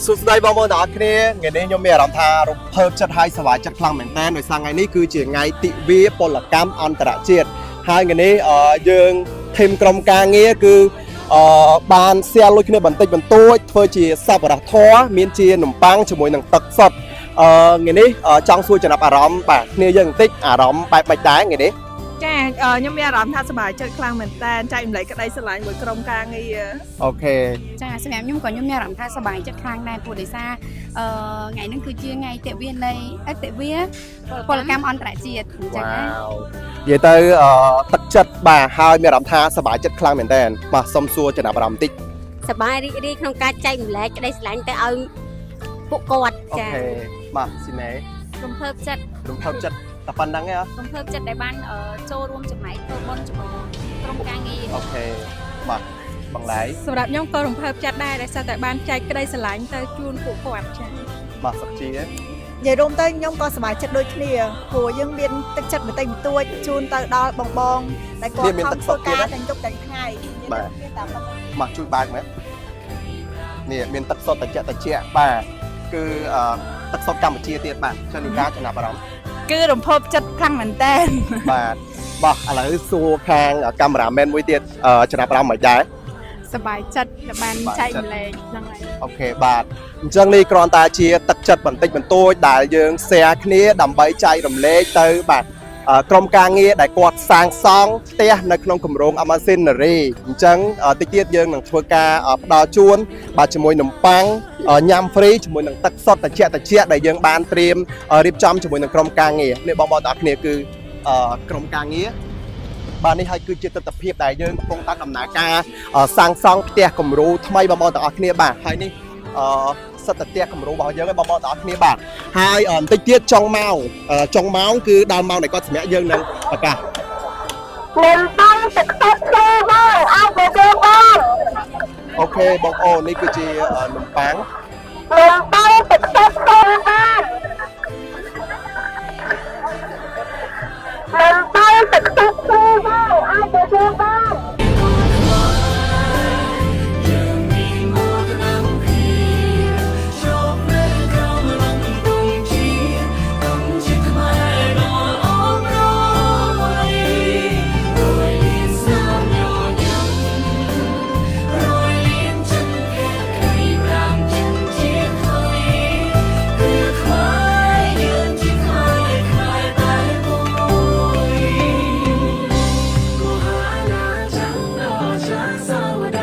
สุดท้ายบางคนต่างគ្នាថ្ងៃនេះខ្ញុំមានអារម្មណ៍ថារំភើបចិត្តហើយសប្បាយចិត្តខ្លាំងមែនតើដោយសារថ្ងៃនេះគឺជាថ្ងៃទិវាពលកម្មអន្តរជាតិហើយថ្ងៃនេះយើងធីមក្រុមការងារគឺបានសៀលលុយគ្នាបន្តិចបន្តួចធ្វើជាសប្បុរសធម៌មានជានំប៉័ងជាមួយនឹងទឹកសុទ្ធថ្ងៃនេះចង់សួរចំណាប់អារម្មណ៍បាទគ្នាយើងបន្តិចអារម្មណ៍បែបបាច់ដែរថ្ងៃនេះចាខ្ញុំមានអារម្មណ៍ថាសប្បាយចិត្តខ្លាំងមែនតើចែករំលែកក្តីស្រឡាញ់មួយក្រុមការងារអូខេចាសម្រាប់ខ្ញុំក៏ខ្ញុំមានអារម្មណ៍ថាសប្បាយចិត្តខ្លាំងដែរព្រោះដោយសារថ្ងៃនេះគឺជាថ្ងៃទិវានៃទិវាពលកម្មអន្តរជាតិអញ្ចឹងណានិយាយទៅទឹកចិត្តបាទហើយមានអារម្មណ៍ថាសប្បាយចិត្តខ្លាំងមែនតើបាទសុំសួរចំណាប់អារម្មណ៍បន្តិចសប្បាយរីករាយក្នុងការចែករំលែកក្តីស្រឡាញ់ទៅឲ្យពួកគាត់ចាអូខេបាទស៊ីណេរំភើបចិត្តតែប៉ុណ្្នឹងឯងរំភើបចិត្តដែលបានចូលរួមចំណែកធ្វើបុណ្យជាមួយក្រុមការងារអូខេបាទបងឡៃសម្រាប់ខ្ញុំក៏រំភើបចិត្តដែរដែលតែបានចែកក្តីស្រឡាញ់ទៅជូនពួកគាត់ចា៎បាទសុខជានិយាយរួមទៅខ្ញុំក៏សប្បាយចិត្តដូចគ្នាព្រោះយើងមានទឹកចិត្តបន្តិចបន្តួចជូនទៅដល់បងដែលគាត់ខំធ្វើការទាំងយប់ទាំងថ្ងៃបាទជួយបើកមែននេះមានទឹកសុទ្ធតិចបាទគឺទឹកសុទ្ធកម្ពុជាទៀតបាទជើងការចំណាប់អារម្មណ៍គឺរំភើបចិត្តខ្លាំងមែនតើបាទបាទឥឡូវសួរខាងកាមេរ៉ាមែនមួយទៀតចំណាប់អារម្មណ៍មិនដែរសប្បាយចិត្តដែលបានចែកម្លែកហ្នឹងហើយអូខេបាទអញ្ចឹងនេះគ្រាន់តែជាទឹកចិត្តបន្តិចបន្តួចដែលយើង share គ្នាដើម្បីចែករំលែកទៅបាទក្រុមការងារដែលគាត់សាងសង់ផ្ទះនៅក្នុងគម្រោង Amazinary អញ្ចឹងតិចទៀតយើងនឹងធ្វើការផ្ដល់ជូនបាទជាមួយនំប៉័ងញ៉ាំ free ជាមួយនឹងទឹកសុទ្ធត្រជាក់ដែលយើងបានត្រៀមរៀបចំជាមួយនឹងក្រុមការងារនេះបងប្អូនទាំងអស់គ្នាគឺក្រុមការងារបាទនេះហើយគឺជាទស្សនវិជ្ជាដែលយើងកំពុងតែដំណើរការសាងសង់ផ្ទះគំរូថ្មីបងប្អូនទាំងអស់គ្នាបាទហើយនេះសិទ្ធិផ្ទះគំរូរបស់យើងឯងបងប្អូនទាំងអស់គ្នាបាទហើយបន្តិចទៀតចុងម៉ោងគឺដល់ម៉ោងដែលគាត់សម្រាប់យើងនឹងប្រកាសមិនต้องទឹកសុទ្ធទេបងអត់ទៅទេបងអូខេបងប្អូននេះគឺជានំប៉័ងមិនต้องទឹកសុទ្ធទេបងមិនต้องទឹកសុទ្ធទេបងអត់ទៅទេបងសាវតា